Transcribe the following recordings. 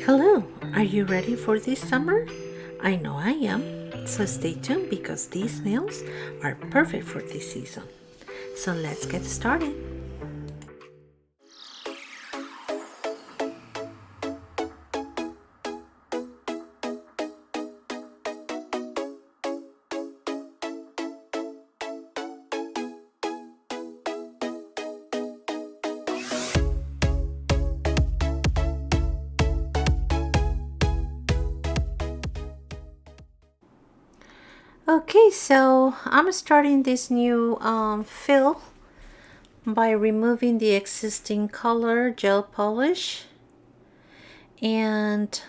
Hello, are you ready for this summer? I know I am, so stay tuned because these nails are perfect for this season. So let's get started. Okay, so I'm starting this new fill by removing the existing color gel polish. And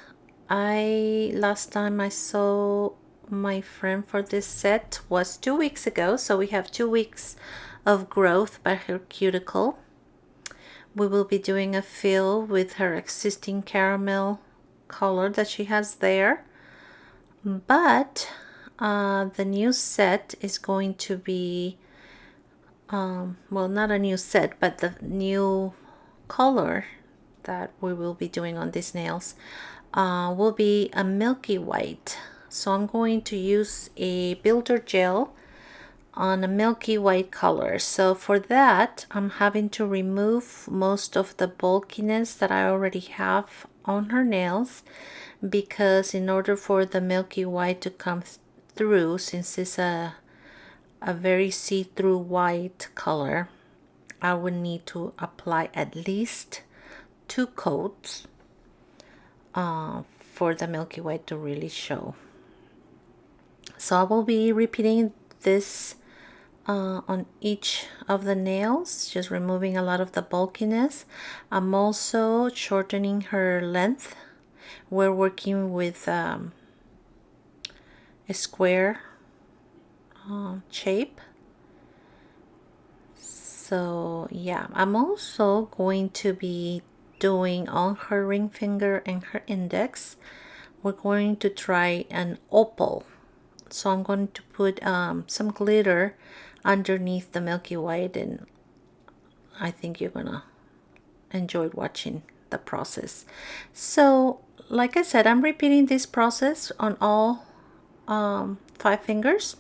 last time I saw my friend for this set was 2 weeks ago, so we have 2 weeks of growth by her cuticle. We will be doing a fill with her existing caramel color that she has there, but the new set is going to be well, not a new set, but the new color that we will be doing on these nails will be a milky white. So I'm going to use a builder gel on a milky white color. So for that, I'm having to remove most of the bulkiness that I already have on her nails, because in order for the milky white to come through, since it's a very see-through white color, I would need to apply at least 2 coats for the milky white to really show. So I will be repeating this on each of the nails, just removing a lot of the bulkiness. I'm also shortening her length. We're working with a square shape. So yeah, I'm also going to be doing on her ring finger and her index, we're going to try an opal. So I'm going to put some glitter underneath the milky white, and I think you're gonna enjoy watching the process. So like I said, I'm repeating this process on all 5 fingers,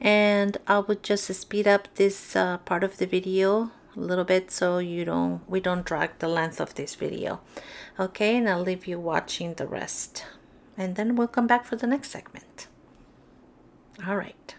and I would just speed up this part of the video a little bit so we don't drag the length of this video. Okay, and I'll leave you watching the rest, and then we'll come back for the next segment. All right.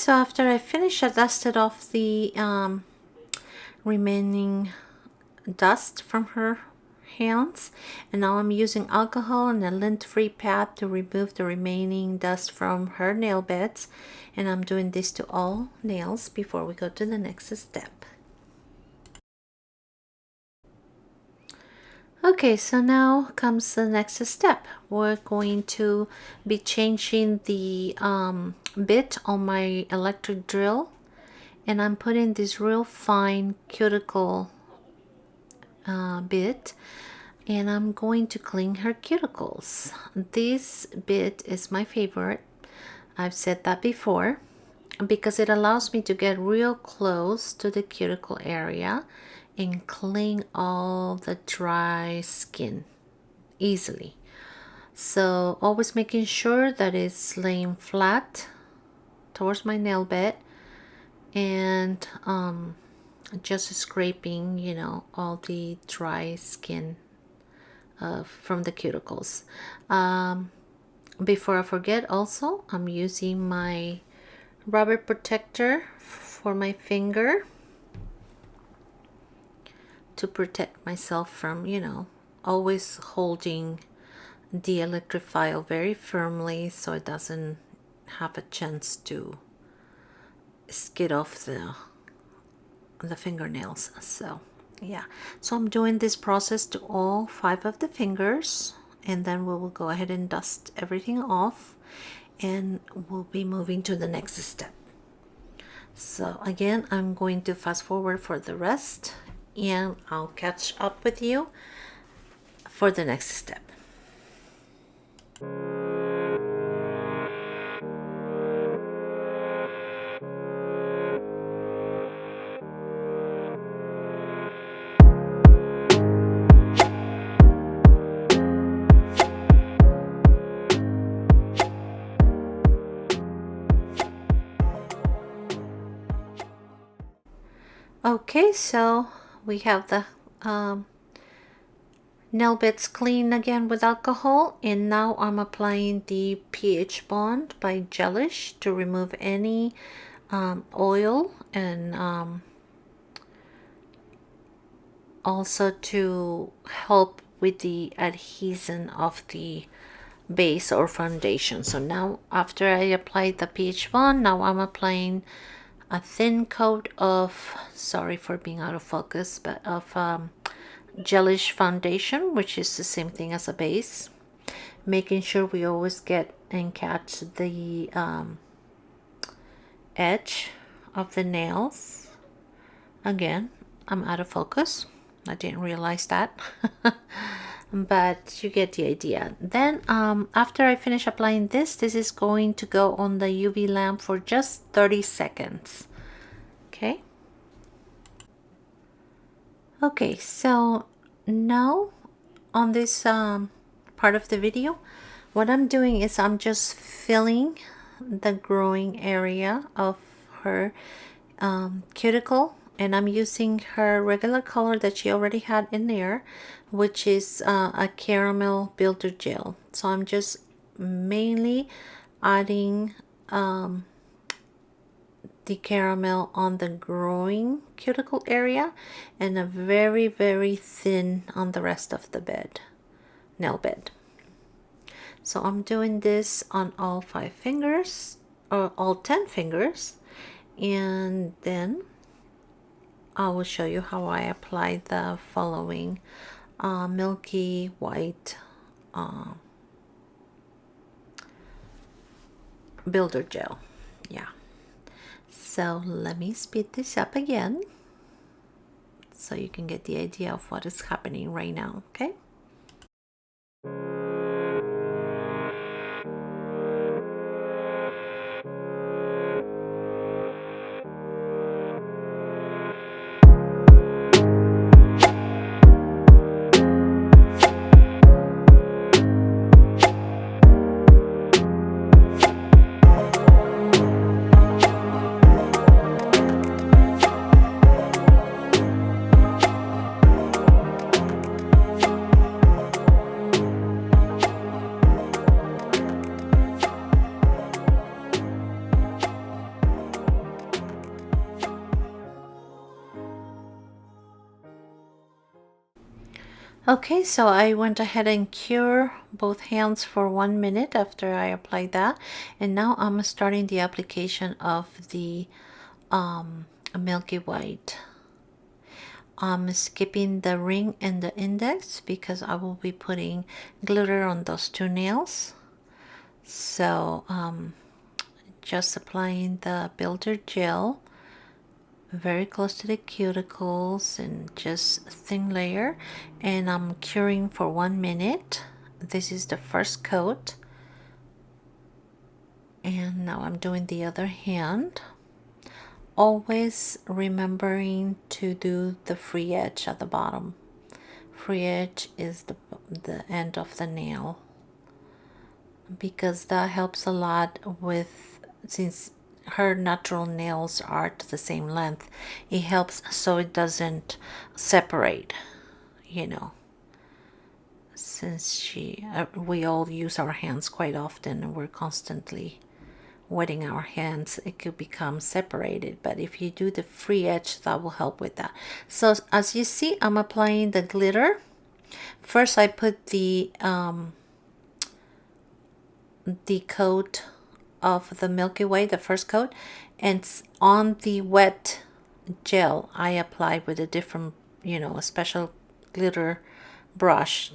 so after I finished, I dusted off the remaining dust from her hands, and now I'm using alcohol and a lint-free pad to remove the remaining dust from her nail beds, and I'm doing this to all nails before we go to the next step. Okay, so now comes the next step. We're going to be changing the bit on my electric drill, and I'm putting this real fine cuticle bit, and I'm going to clean her cuticles. This bit is my favorite. I've said that before, because it allows me to get real close to the cuticle area and clean all the dry skin easily. So always making sure that it's laying flat towards my nail bed, and just scraping, you know, all the dry skin from the cuticles. Before I forget, also I'm using my rubber protector for my finger to protect myself from, you know, always holding the electric file very firmly so it doesn't have a chance to skid off the fingernails. So yeah, so I'm doing this process to all 5 of the fingers, and then we will go ahead and dust everything off, and we'll be moving to the next step. So again, I'm going to fast forward for the rest, and I'll catch up with you for the next step. Okay, so we have the nail bits clean again with alcohol, and now I'm applying the pH bond by Gelish to remove any oil, and also to help with the adhesion of the base or foundation. So now after I applied the pH bond, now I'm applying a thin coat of, sorry for being out of focus, but of gelish foundation, which is the same thing as a base, making sure we always get and catch the edge of the nails. Again, I'm out of focus, I didn't realize that. But you get the idea. Then after I finish applying this is going to go on the UV lamp for just 30 seconds. Okay. Okay, so now on this part of the video, what I'm doing is I'm just filling the growing area of her cuticle, and I'm using her regular color that she already had in there, which is a caramel builder gel. So I'm just mainly adding the caramel on the growing cuticle area, and a very, very thin on the rest of the nail bed. So I'm doing this on all 5 fingers, or all 10 fingers, and then I will show you how I apply the following Milky White Builder Gel. Yeah. So let me speed this up again so you can get the idea of what is happening right now, okay? Okay, so I went ahead and cure both hands for 1 minute after I applied that, and now I'm starting the application of the Milky White. I'm skipping the ring and the index because I will be putting glitter on those two nails. So just applying the builder gel very close to the cuticles and just thin layer, and I'm curing for 1 minute. This is the first coat, and now I'm doing the other hand, always remembering to do the free edge at the bottom. Free edge is the end of the nail, because that helps a lot with, since her natural nails are to the same length, it helps so it doesn't separate, you know, since we all use our hands quite often and we're constantly wetting our hands, it could become separated. But if you do the free edge, that will help with that. So as you see, I'm applying the glitter. First I put the coat of the Milky Way, the first coat, and on the wet gel I apply with a different, a special glitter brush.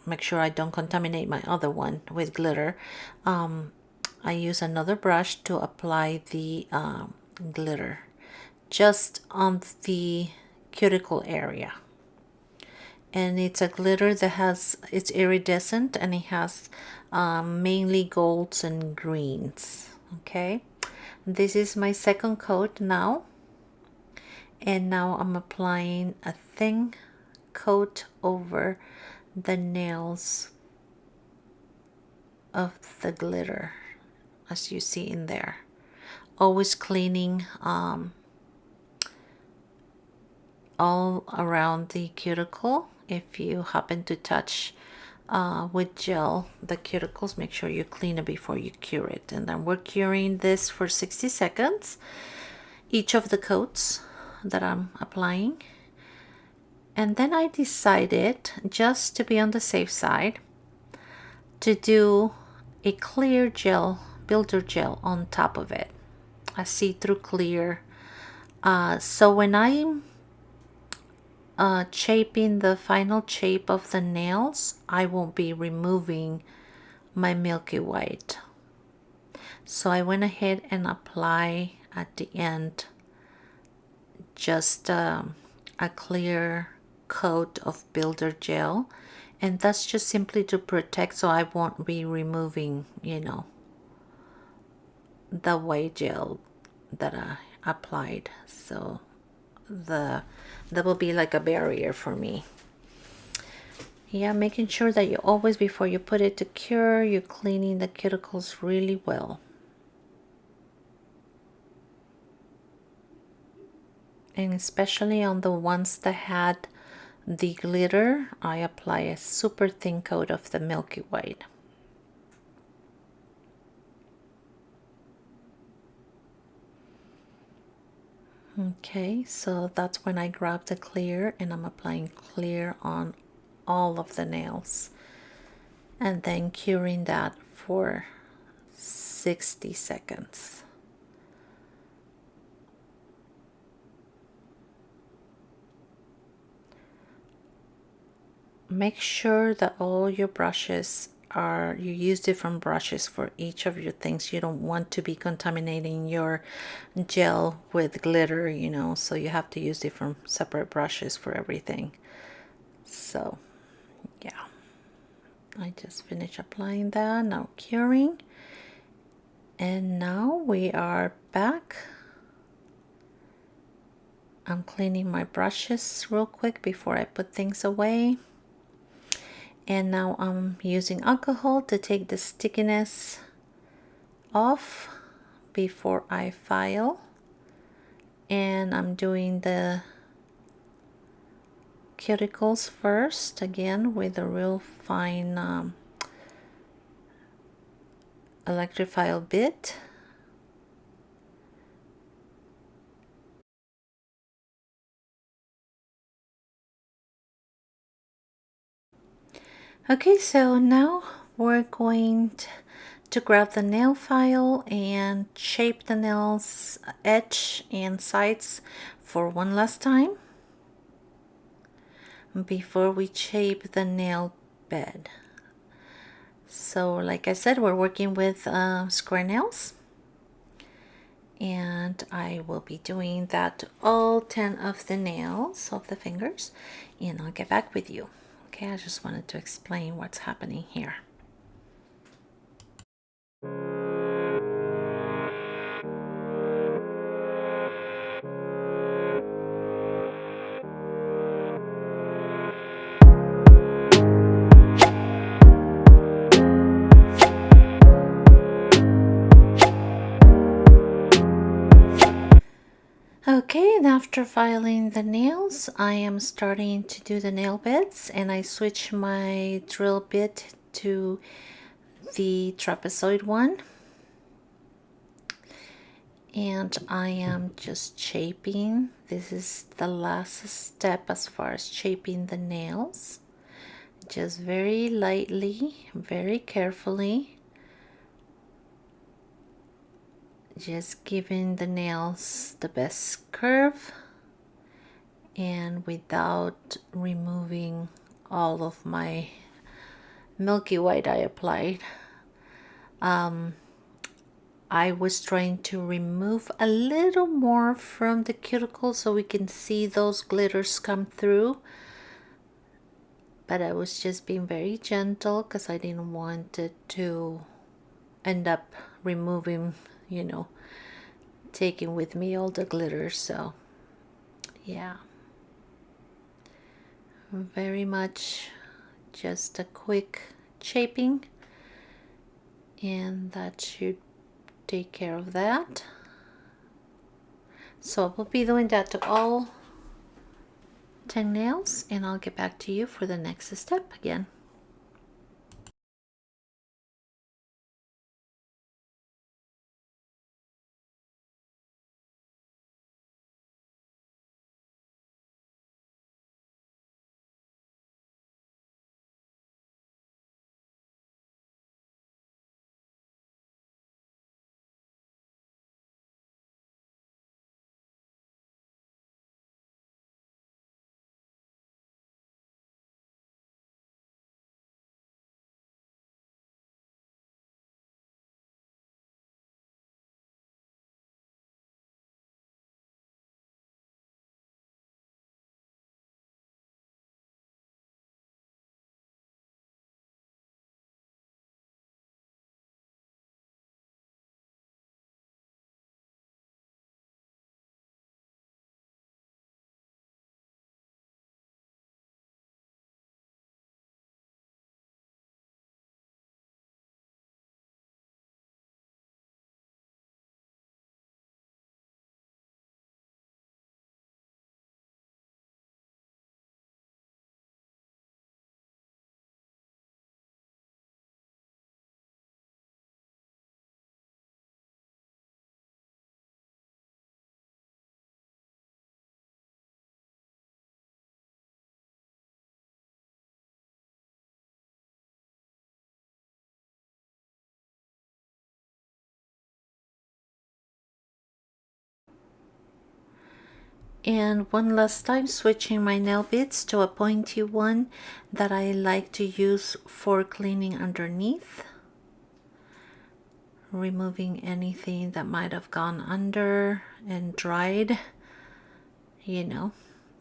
Make sure I don't contaminate my other one with glitter. I use another brush to apply the glitter just on the cuticle area, and it's a glitter that it's iridescent, and it has mainly golds and greens. Okay, this is my second coat now, and now I'm applying a thin coat over the nails of the glitter, as you see in there. Always cleaning all around the cuticle. If you happen to touch with gel the cuticles, make sure you clean it before you cure it. And then we're curing this for 60 seconds, each of the coats that I'm applying. And then I decided, just to be on the safe side, to do a clear gel, builder gel, on top of it, a see-through clear. So when I'm shaping the final shape of the nails, I won't be removing my Milky White. So I went ahead and apply at the end just a clear coat of builder gel, and that's just simply to protect, so I won't be removing, the white gel that I applied. So that will be like a barrier for me. Yeah, making sure that you always, before you put it to cure, you're cleaning the cuticles really well. And especially on the ones that had the glitter, I apply a super thin coat of the Milky White. Okay, so that's when I grab the clear, and I'm applying clear on all of the nails, and then curing that for 60 seconds. Make sure that all your brushes you use different brushes for each of your things. You don't want to be contaminating your gel with glitter, so you have to use different separate brushes for everything. So yeah, I just finished applying that, now curing, and now we are back. I'm cleaning my brushes real quick before I put things away. And now I'm using alcohol to take the stickiness off before I file. And I'm doing the cuticles first, again with a real fine electrified bit. Okay, so now we're going to grab the nail file and shape the nails edge and sides for one last time before we shape the nail bed. So like I said, we're working with square nails, and I will be doing that to all 10 of the nails of the fingers, and I'll get back with you. Okay, I just wanted to explain what's happening here. Okay, and after filing the nails, I am starting to do the nail beds, and I switch my drill bit to the trapezoid one, and I am just shaping. This is the last step as far as shaping the nails. Just very lightly, very carefully, just giving the nails the best curve and without removing all of my Milky White I applied. I was trying to remove a little more from the cuticle so we can see those glitters come through, but I was just being very gentle because I didn't want it to end up removing, taking with me all the glitter. So yeah, very much just a quick shaping, and that should take care of that. So I will be doing that to all 10 nails, and I'll get back to you for the next step again. And one last time, switching my nail bits to a pointy one that I like to use for cleaning underneath, removing anything that might have gone under and dried.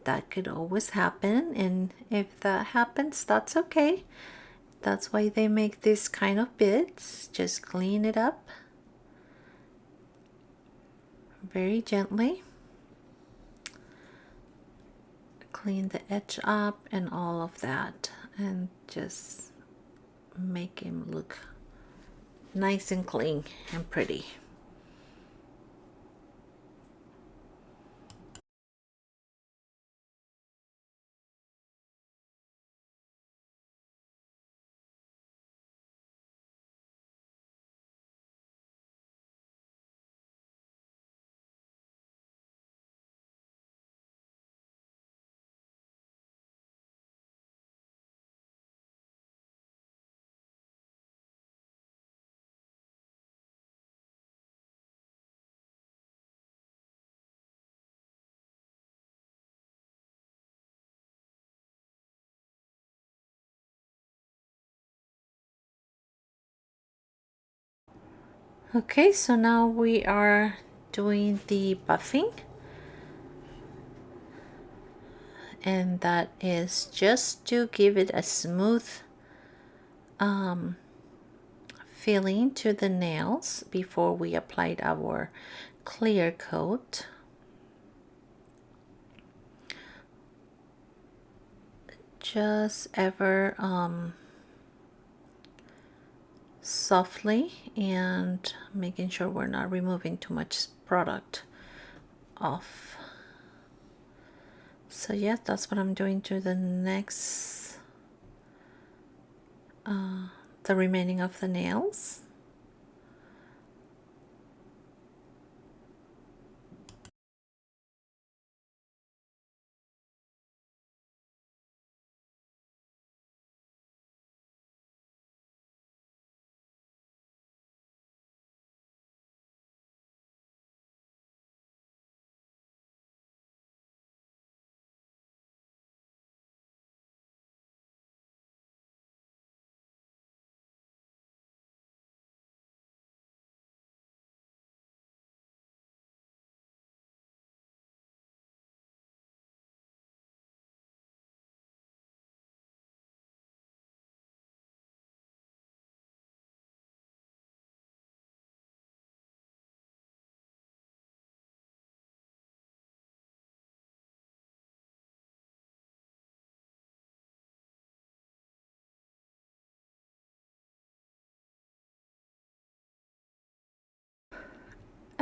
That could always happen, and if that happens, that's okay. That's why they make this kind of bits. Just clean it up very gently, clean the edge up and all of that, and just make him look nice and clean and pretty. Okay, so now we are doing the buffing, and that is just to give it a smooth feeling to the nails before we applied our clear coat. Just ever softly, and making sure we're not removing too much product off. So yeah, that's what I'm doing to the next the remaining of the nails.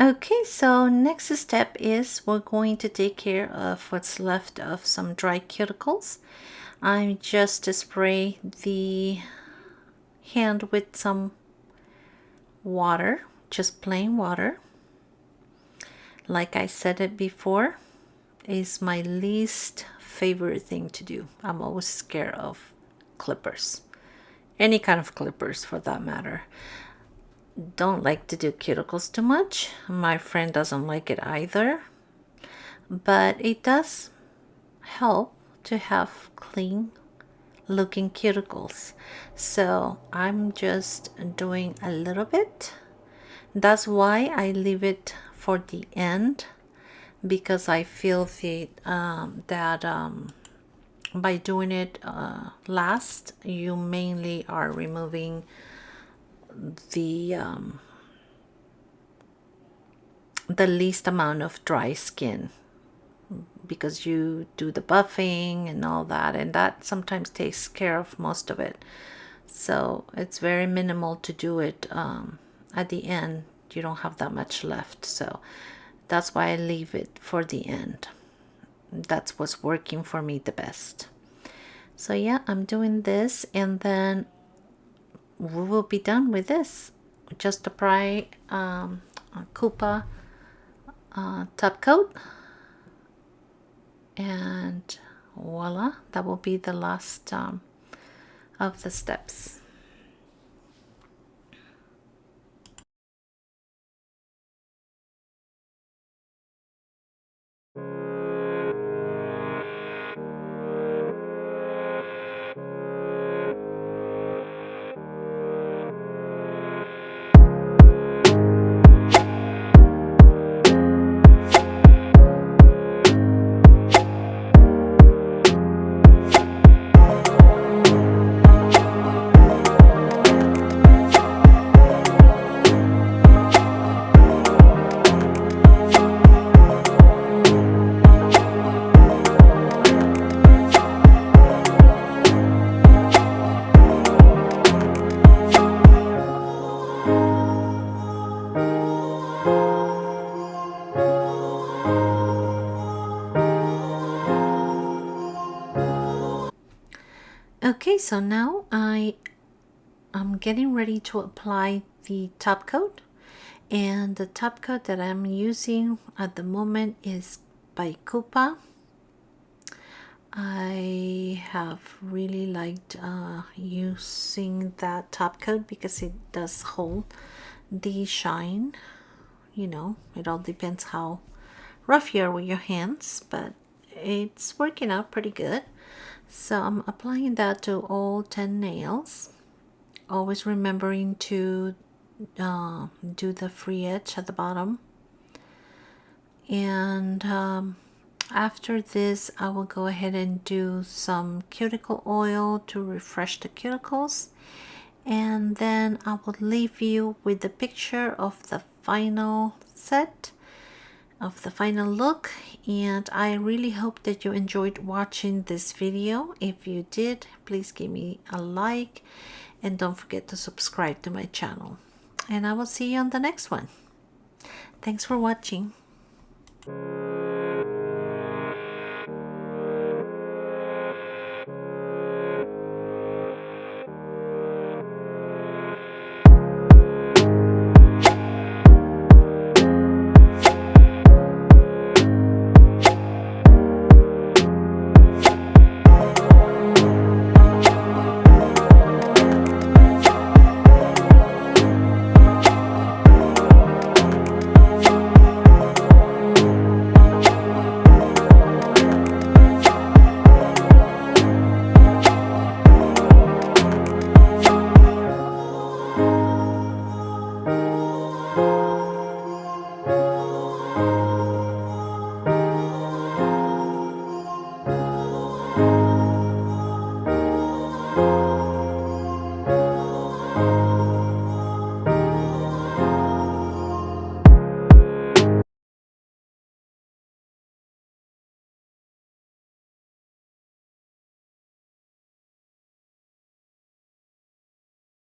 Okay, so next step is we're going to take care of what's left of some dry cuticles. I'm just to spray the hand with some water, just plain water. Like I said it before, is my least favorite thing to do. I'm always scared of clippers. Any kind of clippers for that matter. Don't like to do cuticles too much. My friend doesn't like it either. But it does help to have clean looking cuticles. So I'm just doing a little bit. That's why I leave it for the end, because I feel that by doing it last, you mainly are removing the least amount of dry skin, because you do the buffing and all that, and that sometimes takes care of most of it. So it's very minimal to do it at the end. You don't have that much left, so that's why I leave it for the end. That's what's working for me the best. So yeah, I'm doing this, and then we will be done with this. Just apply a Coupa top coat, and voila, that will be the last of the steps. Okay, so now I'm getting ready to apply the top coat, and the top coat that I'm using at the moment is by Coupa. I have really liked using that top coat because it does hold the shine. You know, it all depends how rough you are with your hands, but it's working out pretty good. So I'm applying that to all 10 nails, always remembering to do the free edge at the bottom. And after this, I will go ahead and do some cuticle oil to refresh the cuticles. And then I will leave you with the picture of the final set, of the final look. And I really hope that you enjoyed watching this video. If you did, please give me a like and don't forget to subscribe to my channel. And I will see you on the next one. Thanks for watching.